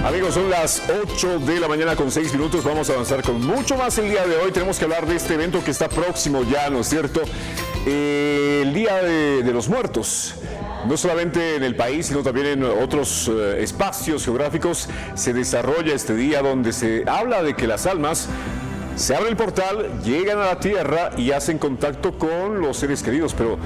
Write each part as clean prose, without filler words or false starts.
Amigos, son las 8 de la mañana con 6 minutos. Vamos a avanzar con mucho más el día de hoy. Tenemos que hablar de este evento que está próximo ya, ¿no es cierto? El Día de los Muertos. No solamente en el país, sino también en otros espacios geográficos se desarrolla este día donde se habla de que las almas se abre el portal, llegan a la tierra y hacen contacto con los seres queridos, pero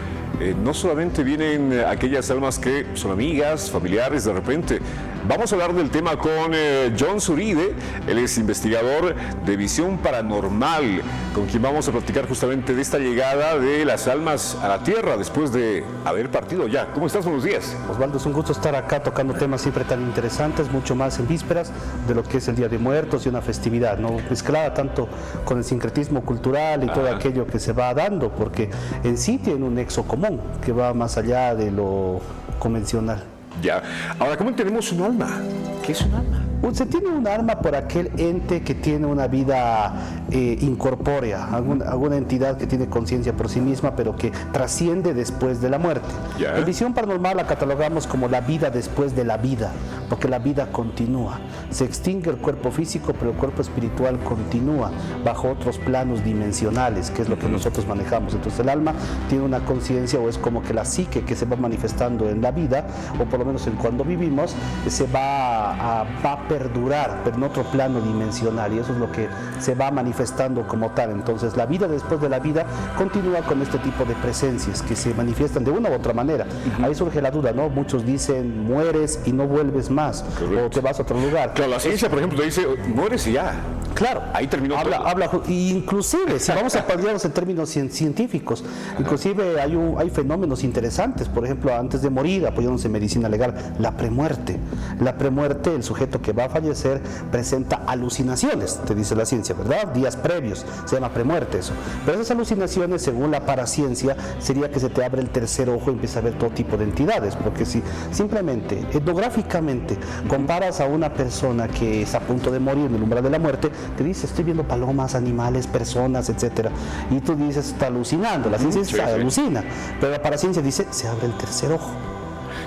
no solamente vienen aquellas almas que son amigas, familiares de repente. Vamos a hablar del tema con John Zuride, él es investigador de visión paranormal, con quien vamos a platicar justamente de esta llegada de las almas a la tierra después de haber partido ya. ¿Cómo estás? Buenos días. Osvaldo, es un gusto estar acá tocando temas siempre tan interesantes, mucho más en vísperas de lo que es el Día de Muertos y una festividad, ¿no? Mezclada tanto con el sincretismo cultural y todo aquello que se va dando, porque en sí tiene un nexo común que va más allá de lo convencional. Ya. Ahora, ¿cómo tenemos un alma? ¿Qué es un alma? Se tiene un alma por aquel ente que tiene una vida incorpórea, alguna entidad que tiene conciencia por sí misma, pero que trasciende después de la muerte. Yeah. En visión paranormal la catalogamos como la vida después de la vida, porque la vida continúa. Se extingue el cuerpo físico, pero el cuerpo espiritual continúa bajo otros planos dimensionales, que es lo que nosotros manejamos. Entonces el alma tiene una conciencia, o es como que la psique que se va manifestando en la vida, o por lo menos en cuando vivimos, se va a perdurar, pero en otro plano dimensional, y eso es lo que se va manifestando como tal. Entonces la vida después de la vida continúa con este tipo de presencias que se manifiestan de una u otra manera. Ahí surge la duda, ¿no? Muchos dicen mueres y no vuelves más. Correcto. O te vas a otro lugar. Claro, la ciencia, por ejemplo, te dice mueres y ya. Claro, ahí terminó todo. Inclusive, si vamos a hablar en términos científicos, inclusive hay fenómenos interesantes. Por ejemplo, antes de morir, apoyándose en medicina legal, la premuerte. La premuerte, el sujeto que va a fallecer presenta alucinaciones, te dice la ciencia, ¿verdad? Días previos, se llama premuerte eso. Pero esas alucinaciones, según la paraciencia, sería que se te abre el tercer ojo y empieza a ver todo tipo de entidades, porque si simplemente, etnográficamente, comparas a una persona que está a punto de morir en el umbral de la muerte, te dice, estoy viendo palomas, animales, personas, etcétera, y tú dices, está alucinando, la ciencia alucina, pero la paraciencia dice, se abre el tercer ojo.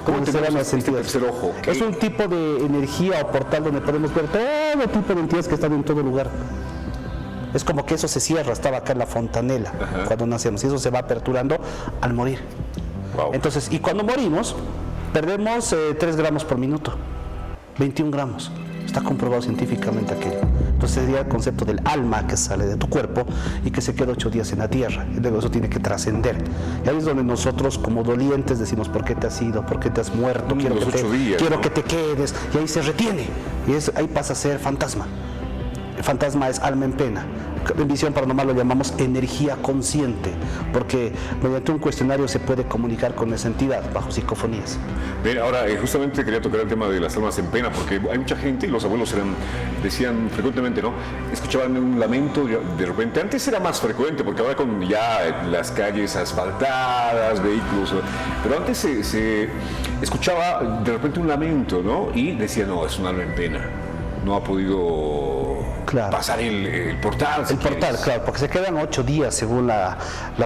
¿Cómo tenemos este tercer ojo? Es un tipo de energía o portal donde podemos ver todo tipo de entidades que están en todo lugar. Es como que eso se cierra, estaba acá en la fontanela cuando nacemos, y eso se va aperturando al morir. Wow. Entonces, y cuando morimos, perdemos 3 gramos por minuto, 21 gramos. Está comprobado científicamente aquello. Entonces sería el concepto del alma que sale de tu cuerpo y que se queda 8 días en la tierra. Y luego eso tiene que trascender. Y ahí es donde nosotros, como dolientes, decimos, ¿por qué te has ido? ¿Por qué te has muerto? Quiero que te quedes. Y ahí se retiene. Y ahí pasa a ser fantasma. El fantasma es alma en pena. En visión paranormal lo llamamos energía consciente, porque mediante un cuestionario se puede comunicar con esa entidad bajo psicofonías. Bien, ahora justamente quería tocar el tema de las almas en pena, porque hay mucha gente, y los abuelos decían frecuentemente, ¿no? Escuchaban un lamento de repente. Antes era más frecuente, porque ahora con ya las calles asfaltadas, vehículos, pero antes se escuchaba de repente un lamento, ¿no? Y decían, no, es un alma en pena, no ha podido pasar el portal. El portal, claro, porque se quedan 8 días según la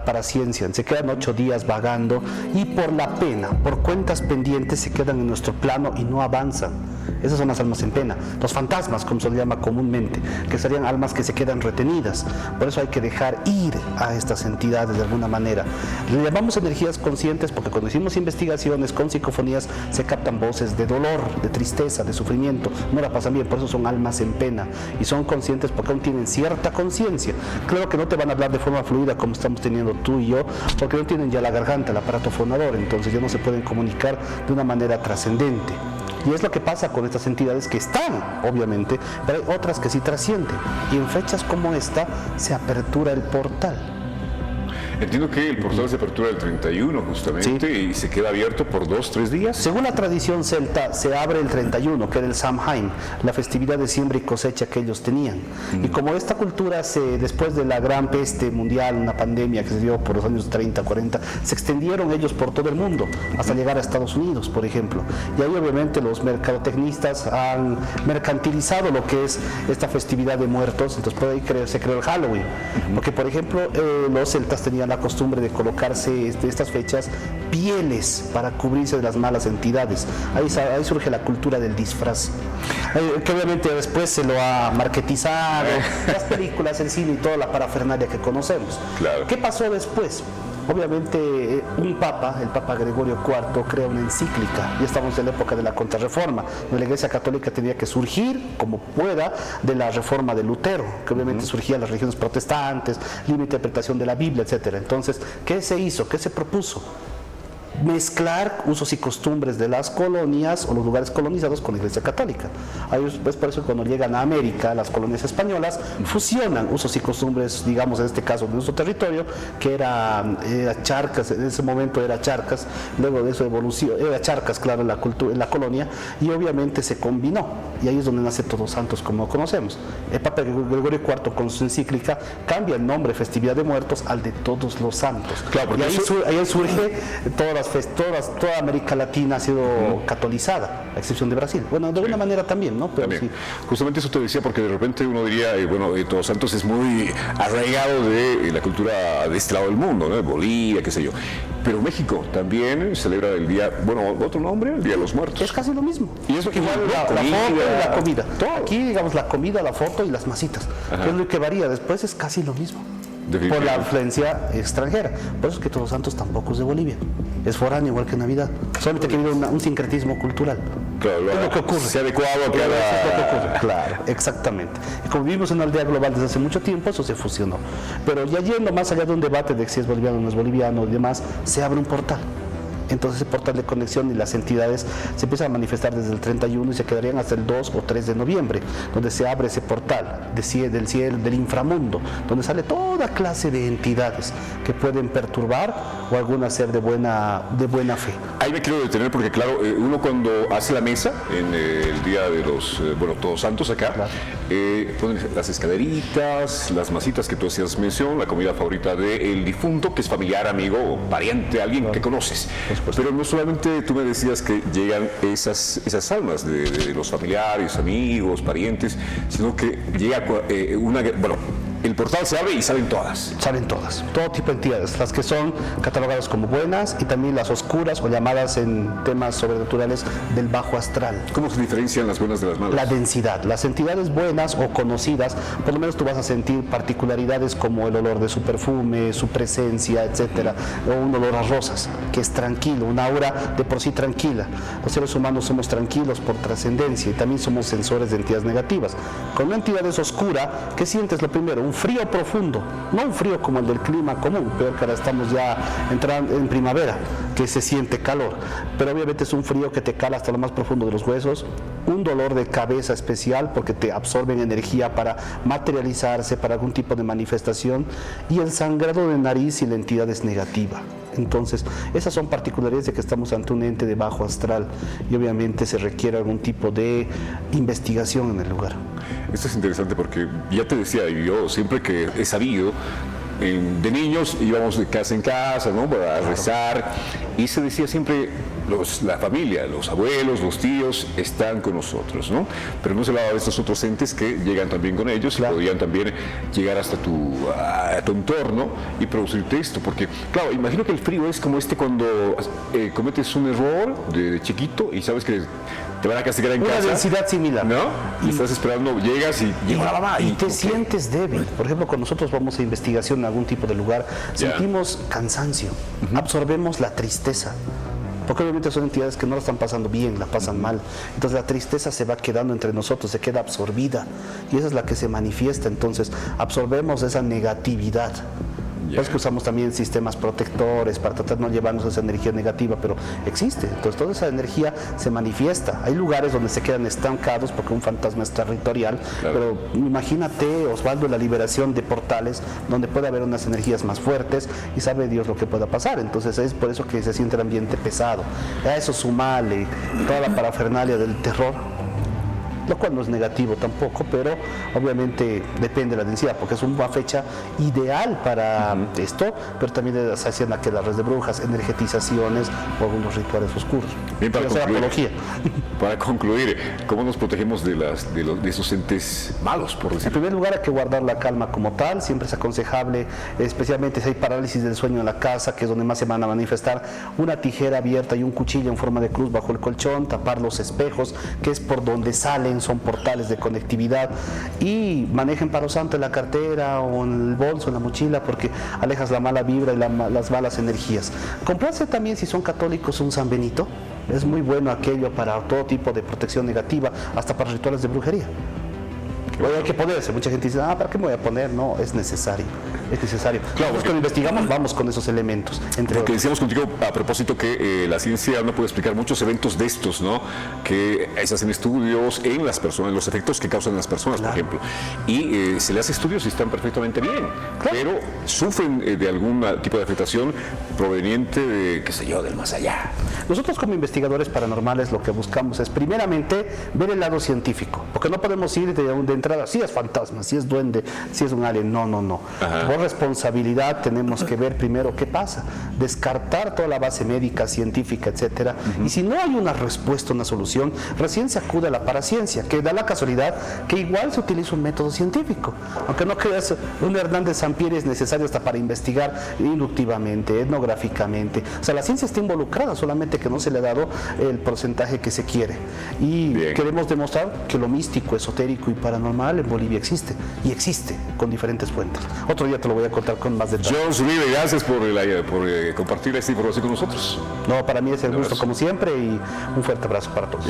paraciencia, se quedan 8 días vagando y por la pena, por cuentas pendientes se quedan en nuestro plano y no avanzan. Esas son las almas en pena. Los fantasmas, como se les llama comúnmente, que serían almas que se quedan retenidas. Por eso hay que dejar ir a estas entidades de alguna manera. Le llamamos energías conscientes porque cuando hicimos investigaciones con psicofonías se captan voces de dolor, de tristeza, de sufrimiento. No la pasan bien, por eso son almas en pena. Y son conscientes porque aún tienen cierta conciencia. Claro que no te van a hablar de forma fluida como estamos teniendo tú y yo, porque no tienen ya la garganta, el aparato fonador, entonces ya no se pueden comunicar de una manera trascendente. Y es lo que pasa con estas entidades que están, obviamente, pero hay otras que sí trascienden. Y en fechas como esta se apertura el portal. Entiendo que el portal se apertura el 31 justamente, sí, y se queda abierto por 2-3 días. Según la tradición celta, se abre el 31, que era el Samhain, la festividad de siembra y cosecha que ellos tenían. Y como esta cultura, después de la gran peste mundial, una pandemia que se dio por los años 30, 40, se extendieron ellos por todo el mundo, hasta llegar a Estados Unidos, por ejemplo. Y ahí obviamente los mercadotecnistas han mercantilizado lo que es esta festividad de muertos, entonces por ahí se creó el Halloween. Porque, por ejemplo, los celtas tenían la la costumbre de colocarse de estas fechas pieles para cubrirse de las malas entidades. Ahí surge la cultura del disfraz, que obviamente después se lo ha marketizado, las películas, el cine y toda la parafernalia que conocemos. Claro. ¿Qué pasó después? Obviamente un papa, el Papa Gregorio IV, crea una encíclica, y estamos en la época de la Contrarreforma, donde la Iglesia Católica tenía que surgir como pueda de la reforma de Lutero, que obviamente surgía de las religiones protestantes, libre interpretación de la Biblia, etcétera. Entonces, ¿qué se hizo? ¿Qué se propuso? Mezclar usos y costumbres de las colonias o los lugares colonizados con la Iglesia Católica. Es por eso que cuando llegan a América, las colonias españolas fusionan usos y costumbres, digamos en este caso de nuestro territorio, que era Charcas, en ese momento era Charcas, luego de eso era Charcas, claro, en la colonia, y obviamente se combinó, y ahí es donde nace Todos Santos como conocemos. El Papa Gregorio IV con su encíclica cambia el nombre Festividad de Muertos al de Todos los Santos. Claro, y ahí surge toda América Latina ha sido catolizada, a excepción de Brasil. Bueno, de alguna manera también, ¿no? Pero también. sí. Justamente eso te decía, porque de repente uno diría, Todos Santos es muy arraigado de la cultura de este lado del mundo, ¿no? De Bolivia, qué sé yo. Pero México también celebra el día, otro nombre, el Día de los Muertos. Es casi lo mismo. Y eso que igual la foto y la comida. Aquí, digamos, la comida, la foto y las masitas. Que es lo que varía. Después es casi lo mismo. Por la influencia extranjera. Por eso es que Todos Santos tampoco es de Bolivia. Es foráneo igual que Navidad. Solamente que ha habido un sincretismo cultural. Claro, es lo que ocurre. Se ha adecuado a Es lo que ocurre. Claro, exactamente. Y como vivimos en una aldea global desde hace mucho tiempo, eso se fusionó. Pero ya yendo más allá de un debate de si es boliviano o no es boliviano y demás, se abre un portal. Entonces ese portal de conexión y las entidades se empiezan a manifestar desde el 31 y se quedarían hasta el 2 o 3 de noviembre, donde se abre ese portal del cielo, del inframundo, donde sale toda clase de entidades que pueden perturbar o algunas ser de buena fe. Ahí me quiero detener porque, claro, uno cuando hace la mesa en el día de los, Todos Santos acá, Claro. Ponen las escaleritas, las masitas que tú hacías mención, la comida favorita del difunto, que es familiar, amigo o pariente, alguien que conoces. Pero no solamente tú me decías que llegan esas almas de los familiares, amigos, parientes, sino que llega el portal se abre y salen todas. Salen todas, todo tipo de entidades, las que son catalogadas como buenas y también las oscuras o llamadas en temas sobrenaturales del bajo astral. ¿Cómo se diferencian las buenas de las malas? La densidad. Las entidades buenas o conocidas, por lo menos tú vas a sentir particularidades como el olor de su perfume, su presencia, etcétera, o un olor a rosas, que es tranquilo, una aura de por sí tranquila. Los seres humanos somos tranquilos por trascendencia y también somos sensores de entidades negativas. Cuando una entidad es oscura, ¿qué sientes lo primero? Un frío profundo, no un frío como el del clima común, peor que ahora estamos ya entrando en primavera, que se siente calor, pero obviamente es un frío que te cala hasta lo más profundo de los huesos, un dolor de cabeza especial porque te absorben energía para materializarse, para algún tipo de manifestación, y el sangrado de nariz si la entidad es negativa. Entonces, esas son particularidades de que estamos ante un ente de bajo astral y obviamente se requiere algún tipo de investigación en el lugar. Esto es interesante porque ya te decía, yo siempre que he sabido, de niños íbamos de casa en casa, ¿no? Para rezar, y se decía siempre, la familia, los abuelos, los tíos están con nosotros, ¿no? Pero no se hablaba de estos otros entes que llegan también con ellos, claro, y podían también llegar hasta a tu entorno y producirte esto, porque, claro, imagino que el frío es como cuando cometes un error de chiquito y sabes que te van a castigar en casa. Una densidad similar. ¿No? Y estás esperando, llegas y llega la mamá. Y te sientes débil. Por ejemplo, cuando nosotros vamos a investigación en algún tipo de lugar, sentimos cansancio, absorbemos la tristeza. Porque obviamente son entidades que no la están pasando bien, la pasan mal. Entonces la tristeza se va quedando entre nosotros, se queda absorbida. Y esa es la que se manifiesta. Entonces absorbemos esa negatividad. Es que usamos también sistemas protectores para tratar de no llevarnos esa energía negativa, pero existe. Entonces toda esa energía se manifiesta. Hay lugares donde se quedan estancados porque un fantasma es territorial, claro, pero imagínate, Osvaldo, la liberación de portales donde puede haber unas energías más fuertes y sabe Dios lo que pueda pasar. Entonces es por eso que se siente el ambiente pesado. A eso sumale toda la parafernalia del terror. lo cual no es negativo tampoco, pero obviamente depende de la densidad, porque es una fecha ideal para esto, pero también se hacían aquellas de brujas, energetizaciones o algunos rituales oscuros. Bien, para Esa concluir, apología. para concluir, ¿cómo nos protegemos de esos entes malos, por En decirlo? primer lugar, hay que guardar la calma como tal. Siempre es aconsejable, especialmente si hay parálisis del sueño en la casa, que es donde más se van a manifestar, una tijera abierta y un cuchillo en forma de cruz bajo el colchón, tapar los espejos, que es por donde salen, son portales de conectividad, y manejen palo santo en la cartera o en el bolso, en la mochila, porque alejas la mala vibra y las malas energías. Comprarse también, si son católicos, un San Benito. Es muy bueno aquello para todo tipo de protección negativa, hasta para rituales de brujería. Bueno, hay que ponerse. Mucha gente dice, ¿para qué me voy a poner? No, es necesario. Es necesario. Claro, porque cuando investigamos vamos con esos elementos. Porque decíamos contigo a propósito que la ciencia no puede explicar muchos eventos de estos, ¿no? Que se hacen estudios en las personas, los efectos que causan en las personas, por ejemplo. Y se le hace estudios y están perfectamente bien, pero sufren de algún tipo de afectación proveniente de, qué sé yo, del más allá. Nosotros como investigadores paranormales lo que buscamos es primeramente ver el lado científico, porque no podemos ir de entrada, si es fantasma, si es duende, si es un alien, no. Por responsabilidad tenemos que ver primero qué pasa, descartar toda la base médica, científica, etcétera, y si no hay una respuesta, una solución, recién se acude a la paraciencia, que da la casualidad que igual se utiliza un método científico, aunque no creas, un Hernández Sampieri es necesario hasta para investigar inductivamente, etnográficamente, o sea, la ciencia está involucrada, solamente que no se le ha dado el porcentaje que se quiere, y queremos demostrar que lo místico, esotérico y paranormal en Bolivia existe, y existe con diferentes fuentes. Otro día te lo voy a contar con más detalle. John Zuribe, gracias por compartir esta información con nosotros. No, para mí es el gusto como siempre, y un fuerte abrazo para todos.